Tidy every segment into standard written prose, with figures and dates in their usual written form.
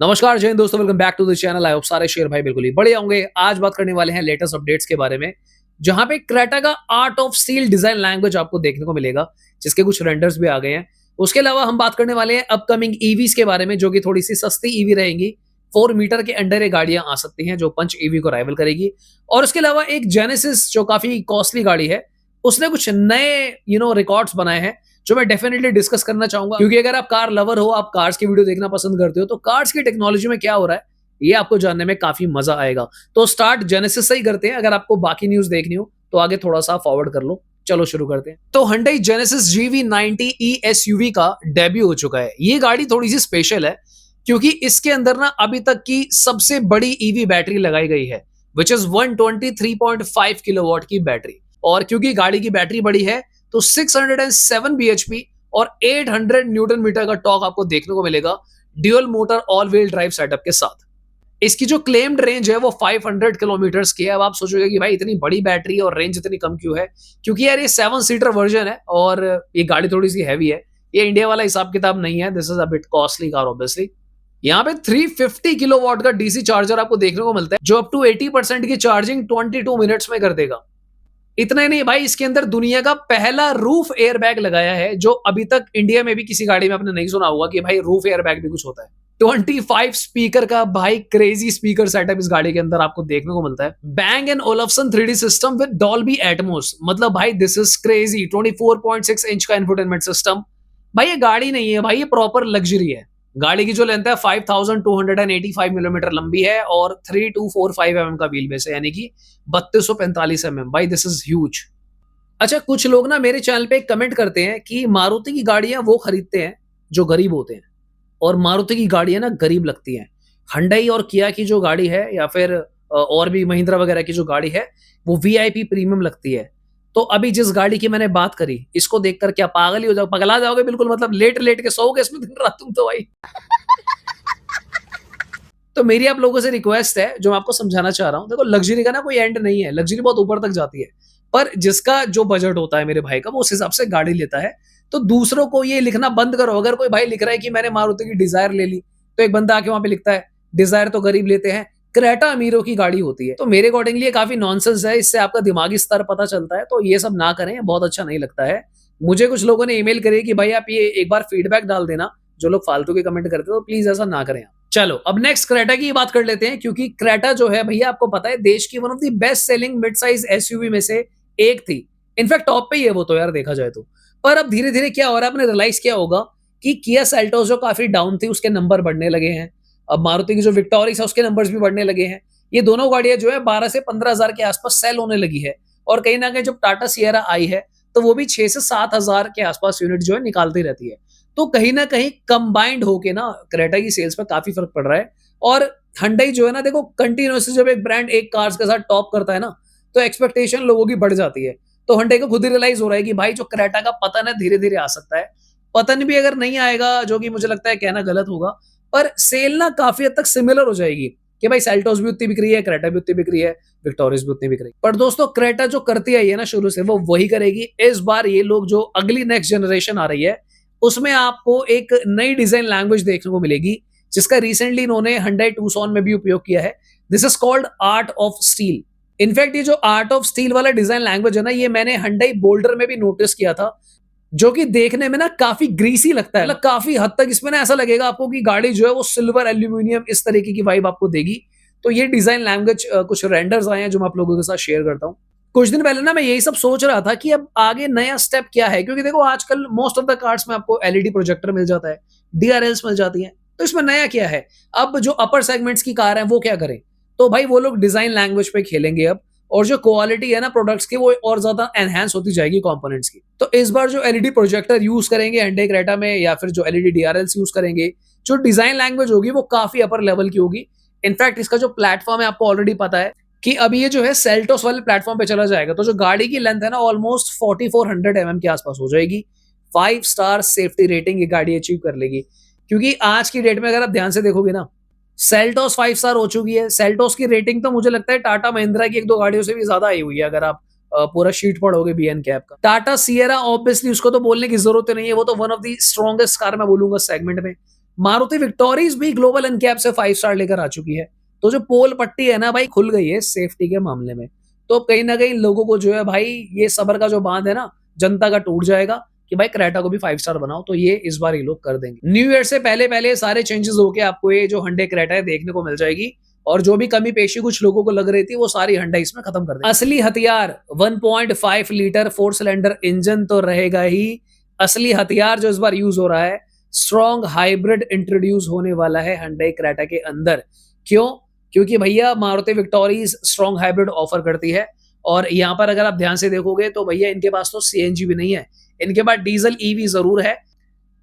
नमस्कार जय हिंद दोस्तों, welcome back to the channel. I hope सारे शेयर भाई बिल्कुल ही बढ़िया होंगे। आज बात करने वाले हैं लेटेस्ट अपडेट्स के बारे में, जहां पे क्रेटा का art of steel design language आपको देखने को मिलेगा, जिसके कुछ रेंडर्स भी आ गए हैं। उसके अलावा हम बात करने वाले हैं अपकमिंग ईवीज के बारे में, जो कि थोड़ी सी सस्ती ईवी रहेंगी। 4 मीटर के अंडर ये गाड़ियां आ सकती हैं, जो पंच ईवी को राइवल करेगी। और उसके अलावा एक जेनेसिस जो काफी कॉस्टली गाड़ी है, उसने कुछ नए रिकॉर्ड्स बनाए हैं, जो मैं डेफिनेटली डिस्कस करना चाहूंगा। क्योंकि अगर आप कार लवर हो, आप कार्स की वीडियो देखना पसंद करते हो, तो कार्स की टेक्नोलॉजी में क्या हो रहा है ये आपको जानने में काफी मजा आएगा। तो स्टार्ट जेनेसिस से ही करते हैं। अगर आपको बाकी न्यूज देखनी हो तो आगे थोड़ा सा फॉरवर्ड कर लो। चलो शुरू करते हैं। तो Hyundai Genesis GV90e SUV का डेब्यू हो चुका है। ये गाड़ी थोड़ी सी स्पेशल है, क्योंकि इसके अंदर ना अभी तक की सबसे बड़ी ईवी बैटरी लगाई गई है, विच इज 123.5 किलोवाट की बैटरी। और क्योंकि गाड़ी की बैटरी बड़ी है, तो 607 bhp और 800 न्यूटन मीटर का टॉर्क आपको देखने को मिलेगा, dual motor all wheel drive setup के साथ। इसकी जो क्लेम्ड रेंज है वो 500 किलोमीटर्स की है। अब आप सोचोगे कि भाई इतनी बड़ी बैटरी और रेंज इतनी कम क्यों है? क्योंकि यार ये 7 सीटर वर्जन है और ये गाड़ी थोड़ी सी हैवी है। ये इंडिया वाला हिसाब किताब नहीं है। This is a bit costly car obviously. यहाँ पे 350 किलोवाट का डीसी चार्जर आपको देखने को मिलता है, जो अप टू 80% की चार्जिंग 22 मिनट्स में कर देगा। इतना ही नहीं भाई, इसके अंदर दुनिया का पहला रूफ एयरबैग लगाया है, जो अभी तक इंडिया में भी किसी गाड़ी में आपने नहीं सुना होगा कि भाई रूफ एयरबैग भी कुछ होता है। 25 स्पीकर का भाई क्रेजी स्पीकर सेटअप इस गाड़ी के अंदर आपको देखने को मिलता है। Bang and Olufsen 3D system with Dolby Atmos, मतलब भाई दिस इज क्रेजी। 24.6 इंच का इंफोटेनमेंट सिस्टम। भाई ये गाड़ी नहीं है भाई, ये प्रॉपर लग्जरी है। गाड़ी की जो लेंथ है 5285 मिलीमीटर लंबी है और 3245 mm का व्हील बेस है, यानी कि 3245 mm। भाई दिस इज ह्यूज। अच्छा, कुछ लोग ना मेरे चैनल पे कमेंट करते हैं कि मारुति की गाड़ियां वो खरीदते हैं जो गरीब होते हैं, और मारुति की गाड़ियां ना गरीब लगती हैं। Hyundai और किया की जो गाड़ी है, या फिर और भी महिंद्रा वगैरह की जो गाड़ी है, वो वीआईपी प्रीमियम लगती है। तो अभी जिस गाड़ी की मैंने बात करी, इसको देखकर क्या पागल ही हो जाओ, पगला जाओगे बिल्कुल। मतलब लेट लेट के सोओगे इसमें दिन रात तुम तो भाई। तो मेरी आप लोगों से रिक्वेस्ट है, जो मैं आपको समझाना चाह रहा हूं, देखो लग्जरी का ना कोई एंड नहीं है। लग्जरी बहुत ऊपर तक जाती है, पर जिसका जो बजट होता है मेरे भाई का, वो उस हिसाब से गाड़ी लेता है। तो दूसरों को ये लिखना बंद करो। अगर कोई भाई लिख रहा है कि मैंने मारुति की डिजायर ले ली, तो एक बंदा आके वहां पे लिखता है डिजायर तो गरीब लेते हैं, क्रेटा अमीरों की गाड़ी होती है। तो मेरे अकॉर्डिंगली ये काफी नॉनसेंस है। इससे आपका दिमागी स्तर पता चलता है। तो ये सब ना करें, बहुत अच्छा नहीं लगता है। मुझे कुछ लोगों ने ईमेल करी कि भाई आप ये एक बार फीडबैक डाल देना, जो लोग फालतू के कमेंट करते हैं, तो प्लीज ऐसा ना करें आप। चलो अब नेक्स्ट क्रेटा की बात कर लेते हैं, क्योंकि क्रेटा जो है भैया, आपको पता है देश की one of the best selling mid size SUV में से एक थी। इनफैक्ट टॉप पे ही है वो तो यार, देखा जाए तो। पर अब धीरे धीरे क्या हो रहा है, आपने रियलाइज किया होगा कि किया सेल्टोस जो काफी डाउन थी, उसके नंबर बढ़ने लगे हैं। अब मारुति की जो विक्टोरिस है, उसके नंबर्स भी बढ़ने लगे हैं। ये दोनों गाड़ियां जो है 12 से 15 हजार के आसपास सेल होने लगी है। और कहीं ना कहीं जब टाटा सियरा आई है, तो वो भी 6 से 7 हजार के आसपास यूनिट जो है निकालती रहती है। तो कहीं ना कहीं कंबाइंड होके ना क्रेटा की सेल्स पर काफी फर्क पड़ रहा है। और Hyundai जो है ना, देखो कंटिन्यूसली जब एक ब्रांड एक कार्स के साथ टॉप करता है ना, तो एक्सपेक्टेशन लोगों की बढ़ जाती है। तो Hyundai को खुद ही रियलाइज हो रहा है कि भाई जो क्रेटा का पतन है धीरे धीरे आ सकता है। पतन भी अगर नहीं आएगा, जो कि मुझे लगता है कहना गलत होगा, पर सेल ना काफी हद तक सिमिलर हो जाएगी कि भाई सेल्टोस भी उतनी बिक रही है, क्रेटा भी उतनी बिक रही है, विक्टोरियस भी उतनी बिक रही है। पर दोस्तों क्रेटा जो करती आई है ना शुरू से, वो वही करेगी। इस बार ये लोग जो अगली नेक्स्ट जनरेशन आ रही है, उसमें आपको एक नई डिजाइन लैंग्वेज देखने को मिलेगी, जिसका रिसेंटली इन्होंने Hyundai Tucson में भी उपयोग किया है। This is called art of steel. In fact ये जो आर्ट ऑफ स्टील वाला डिजाइन लैंग्वेज है ना, ये मैंने Hyundai Boulder में भी नोटिस किया था, जो कि देखने में ना काफी ग्रीसी लगता है। मतलब काफी हद तक इसमें ना ऐसा लगेगा आपको कि गाड़ी जो है वो सिल्वर एल्यूमिनियम इस तरीके की वाइब आपको देगी। तो ये डिजाइन लैंग्वेज कुछ रेंडर्स आए हैं, जो मैं आप लोगों के साथ शेयर करता हूँ। कुछ दिन पहले ना मैं यही सब सोच रहा था कि अब आगे नया स्टेप क्या है, क्योंकि देखो आजकल मोस्ट ऑफ द कार्स में आपको एलईडी प्रोजेक्टर मिल जाता है, डीआरएल्स मिल जाती हैं। तो इसमें नया क्या है? अब जो अपर सेगमेंट्स की कार है वो क्या करें? तो भाई वो लोग डिजाइन लैंग्वेज पे खेलेंगे अब, और जो क्वालिटी है ना प्रोडक्ट्स की, वो और ज्यादा एनहांस होती जाएगी कंपोनेंट्स की। तो इस बार जो एलईडी प्रोजेक्टर यूज करेंगे Hyundai क्रेटा में, या फिर जो एलईडी डीआरएल्स यूज करेंगे, जो डिजाइन लैंग्वेज होगी वो काफी अपर लेवल की होगी। इनफैक्ट इसका जो प्लेटफॉर्म है आपको ऑलरेडी पता है कि अभी ये जो है सेल्टोस वाले प्लेटफॉर्म पे चला जाएगा। तो जो गाड़ी की लेंथ है ना, ऑलमोस्ट 4400 mm के आसपास हो जाएगी। 5 स्टार सेफ्टी रेटिंग ये गाड़ी अचीव कर लेगी। क्योंकि आज की डेट में अगर आप ध्यान से देखोगे ना, सेल्टोस 5 स्टार हो चुकी है। सेल्टोस की रेटिंग तो मुझे लगता है टाटा महिंद्रा की 1-2 गाड़ियों से भी ज्यादा आई हुई है, अगर आप पूरा शीट पढ़ोगे बीएन कैप का। टाटा सियरा ऑब्वियसली उसको तो बोलने की जरूरत नहीं है, वो तो one of the strongest car मैं बोलूंगा सेगमेंट में। मारुति विक्टोरीज भी ग्लोबल एनकैप से 5 स्टार लेकर आ चुकी है। तो जो पोल पट्टी है ना भाई, खुल गई है सेफ्टी के मामले में। तो अब कहीं न कहीं लोगों को जो है भाई, ये सब्र का जो बाँध है ना, जनता का टूट जाएगा कि भाई क्रेटा को भी 5 स्टार बनाओ, तो ये इस बार ये लोग कर देंगे। न्यू ईयर से पहले-पहले सारे चेंजेस होके आपको ये जो hyundai क्रेटा है देखने को मिल जाएगी, और जो भी कमी पेशी कुछ लोगों को लग रही थी, वो सारी hyundai इसमें खत्म कर देंगे। असली हथियार 1.5 लीटर 4 सिलेंडर इंजन तो रहेगा ही, असली हथियार जो इस बार यूज़ हो रहा है, स्ट्रॉन्ग हाइब्रिड इंट्रोड्यूस होने वाला है hyundai क्रेटा के अंदर। क्यों? क्योंकि भैया मारुति विक्टोरीज स्ट्रॉन्ग हाइब्रिड ऑफर करती है, और यहाँ पर अगर आप ध्यान से देखोगे तो भैया इनके पास तो सीएनजी भी नहीं है, इनके पास डीजल ईवी जरूर है।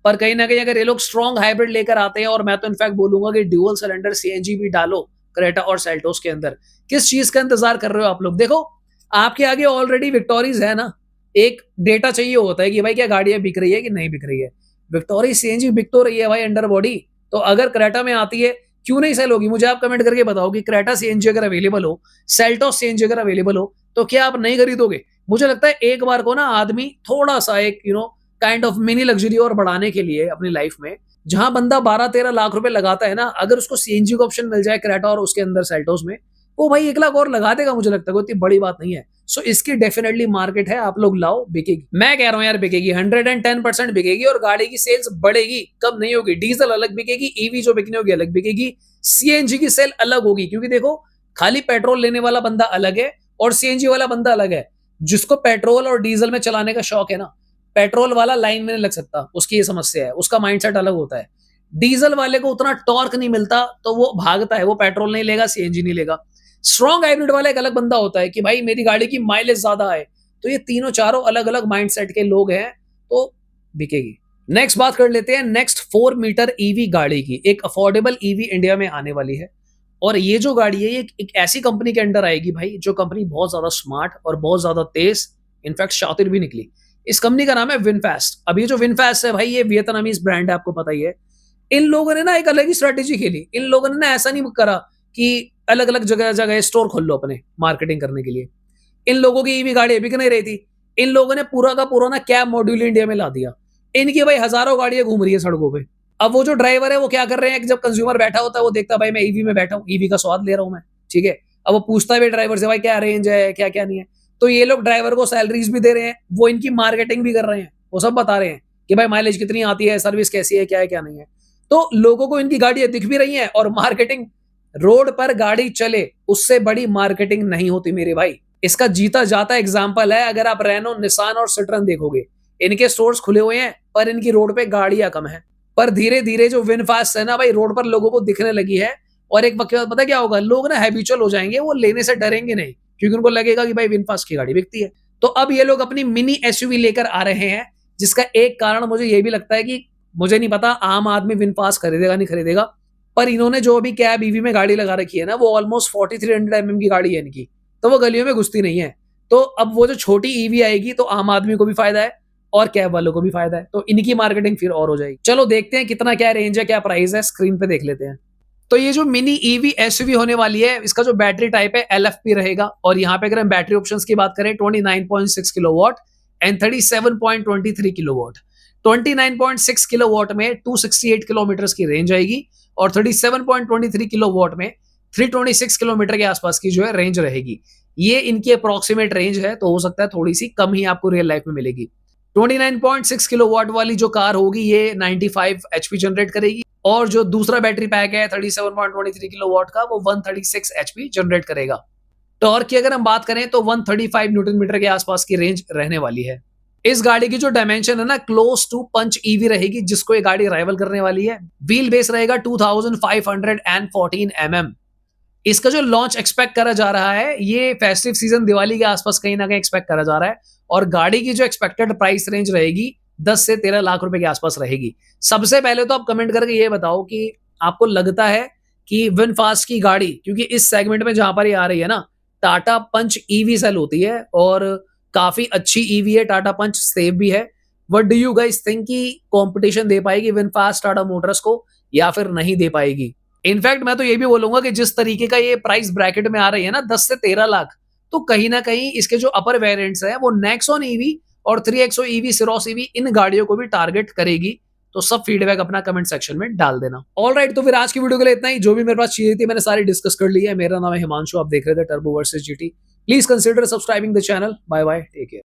पर कहीं ना कहीं अगर ये लोग स्ट्रॉन्ग हाइब्रिड लेकर आते हैं, और मैं तो इनफैक्ट बोलूंगा कि ड्यूअल सिलेंडर सीएनजी भी डालो क्रेटा और सेल्टोस के अंदर, किस चीज का इंतजार कर रहे हो आप लोग? देखो, आपके आगे ऑलरेडी विक्टोरीज है ना, एक डेटा चाहिए होता है कि भाई क्या गाड़ियां बिक रही है कि नहीं बिक रही है। विक्टोरी सीएनजी बिक तो रही है भाई अंडर बॉडी, तो अगर क्रेटा में आती है क्यों नहीं सेल होगी? मुझे आप कमेंट करके बताओ कि क्रेटा सीएनजी अगर अवेलेबल हो, सेल्टोस सीएनजी अगर अवेलेबल हो, तो क्या आप नहीं खरीदोगे? मुझे लगता है एक बार को ना आदमी थोड़ा सा एक काइंड ऑफ मिनी लग्जरी और बढ़ाने के लिए अपनी लाइफ में, जहां बंदा 12-13 लाख रुपए लगाता है ना, अगर उसको सीएनजी का ऑप्शन मिल जाए क्रेटा और उसके अंदर सेल्टोस में, वो भाई 1 लाख और लगा देगा। मुझे लगता है कोई इतनी बड़ी बात नहीं है। सो इसकी डेफिनेटली मार्केट है, आप लोग लाओ, बिकेगी। मैं कह रहा हूं यार बिकेगी, 110% बिकेगी, और गाड़ी की सेल्स बढ़ेगी, कम नहीं होगी। डीजल अलग बिकेगी, ईवी जो बिकनी होगी अलग बिकेगी, सीएनजी की सेल अलग होगी। क्योंकि देखो, खाली पेट्रोल लेने वाला बंदा अलग है और सीएनजी वाला बंदा अलग है। जिसको पेट्रोल और डीजल में चलाने का शौक है ना, पेट्रोल वाला लाइन में नहीं लग सकता, उसकी ये समस्या है, उसका माइंडसेट अलग होता है। डीजल वाले को उतना टॉर्क नहीं मिलता, तो वो भागता है, वो पेट्रोल नहीं लेगा, सीएनजी नहीं लेगा। स्ट्रॉन्ग हाइब्रिड वाला एक अलग बंदा होता है कि भाई मेरी गाड़ी की माइलेज ज्यादा है। तो ये तीनों चारों अलग अलग माइंडसेट के लोग हैं, तो बिकेगी। नेक्स्ट बात कर लेते हैं नेक्स्ट 4 मीटर ईवी गाड़ी की। एक अफोर्डेबल ईवी इंडिया में आने वाली है, और ये जो गाड़ी है, ये एक ऐसी कंपनी के अंडर आएगी भाई, जो कंपनी बहुत ज्यादा स्मार्ट और बहुत ज्यादा तेज, इनफैक्ट शातिर भी निकली। इस कंपनी का नाम है विनफास्ट। अब ये जो विनफास्ट है भाई, ये वियतनामीज ब्रांड है, आपको पता ही है। इन लोगों ने ना एक अलग ही स्ट्रेटेजी खेली। इन लोगों ने ना ऐसा नहीं करा कि अलग अलग जगह जगह स्टोर खोल लो अपने मार्केटिंग करने के लिए। इन लोगों की ईवी गाड़ी बिक नहीं रही थी, इन लोगों ने पूरा का पूरा ना कैब मॉड्यूल इंडिया में ला दिया। इनकी भाई हजारों गाड़ियां घूम रही है सड़कों पे। अब वो जो ड्राइवर है, वो क्या कर रहे हैं कि जब कंज्यूमर बैठा होता है, वो देखता है भाई मैं ईवी में बैठा हूँ, ईवी का स्वाद ले रहा हूँ मैं, ठीक है। अब वो पूछता भी ड्राइवर से भाई क्या रेंज है, क्या क्या नहीं है। तो ये लोग ड्राइवर को सैलरीज भी दे रहे हैं, वो इनकी मार्केटिंग भी कर रहे हैं, वो सब बता रहे हैं कि भाई माइलेज कितनी आती है, सर्विस कैसी है, क्या है क्या नहीं है। तो लोगों को इनकी गाड़ियां दिख भी रही हैं, और मार्केटिंग, रोड पर गाड़ी चले उससे बड़ी मार्केटिंग नहीं होती मेरे भाई। इसका जीता जाता एग्जांपल है, अगर आप रेनो, निसान और सिट्रन देखोगे, इनके स्टोर्स खुले हुए हैं, पर इनकी रोड पे गाड़ियां कम है। पर धीरे धीरे जो विनफास्ट है ना भाई, रोड पर लोगों को दिखने लगी है, और एक वक्त के बाद पता क्या होगा, लोग ना हैबिचुअल हो जाएंगे, वो लेने से डरेंगे नहीं, क्योंकि उनको लगेगा कि भाई विनफास्ट की गाड़ी बिकती है। तो अब ये लोग अपनी मिनी एसयूवी लेकर आ रहे हैं, जिसका एक कारण मुझे ये भी लगता है कि, मुझे नहीं पता आम आदमी विनफास्ट खरीदेगा नहीं खरीदेगा, पर इन्होंने जो अभी कैब ईवी में गाड़ी लगा रखी है ना, वो ऑलमोस्ट 4300 mm की गाड़ी है इनकी, तो वो गलियों में घुसती नहीं है। तो अब वो जो छोटी ईवी आएगी, तो आम आदमी को भी फायदा है और कैब वालों को भी फायदा है, तो इनकी मार्केटिंग फिर और हो जाएगी। चलो देखते हैं कितना क्या रेंज है, क्या प्राइस है, स्क्रीन पे देख लेते हैं। तो ये जो मिनी ईवी एसयूवी होने वाली है, इसका जो बैटरी टाइप है एलएफपी रहेगा, और यहाँ पे अगर हम बैटरी ऑप्शंस की बात करें, 29.6 किलोवाट एंड 37.23 किलोवाट। 29.6 किलोवाट में 268 किलोमीटर की रेंज आएगी, और 37.23 किलोवाट में 326 किलोमीटर के आसपास की जो है रेंज रहेगी। ये इनकी अप्रोक्सीमेट रेंज है, तो हो सकता है थोड़ी सी कम ही आपको रियल लाइफ में मिलेगी। 29.6 किलोवाट वाली जो कार होगी, ये 95 एचपी जनरेट करेगी, और जो दूसरा बैटरी पैक है 37.23 किलोवाट का, वो 136 एचपी जनरेट करेगा। टॉर्क की अगर हम बात करें, तो 135 न्यूटन मीटर के आसपास की रेंज रहने वाली है। इस गाड़ी की जो डायमेंशन है ना, क्लोज टू पंच ईवी रहेगी, जिसको ये गाड़ी राइवल करने वाली है। व्हील बेस रहेगा 2514 mm। इसका जो लॉन्च एक्सपेक्ट करा जा रहा है, ये फेस्टिव सीजन दिवाली के आसपास कहीं ना कहीं एक्सपेक्ट करा जा रहा है, और गाड़ी की जो एक्सपेक्टेड प्राइस रेंज रहेगी 10 से 13 लाख रुपए के आसपास रहेगी। सबसे पहले तो आप कमेंट करके ये बताओ कि आपको लगता है कि विनफास्ट की गाड़ी, क्योंकि इस सेगमेंट में जहां पर ये आ रही है ना, टाटा पंच ईवी सेल होती है, और काफी अच्छी ईवी है, टाटा पंच सेफ भी है। What do you guys think कि कंपटीशन दे पाएगी विनफास्ट टाटा मोटर्स को, या फिर नहीं दे पाएगी? इनफैक्ट मैं तो ये भी बोलूंगा कि जिस तरीके का ये प्राइस ब्रैकेट में आ रही है ना, 10 से 13 लाख, तो कहीं ना कहीं इसके जो अपर वेरिएंट्स है, वो नेक्सॉन ईवी और 3XO ईवी, सिरोस ईवी, इन गाड़ियों को भी टारगेट करेगी। तो सब फीडबैक अपना कमेंट सेक्शन में डाल देना। ऑलराइट, तो फिर आज की वीडियो के लिए इतना ही। जो भी मेरे पास चीजें थी मैंने सारी डिस्कस कर ली है। मेरा नाम है हिमांशु, आप देख रहे थे turbo versus GT. Please consider subscribing the channel. Bye bye, take care.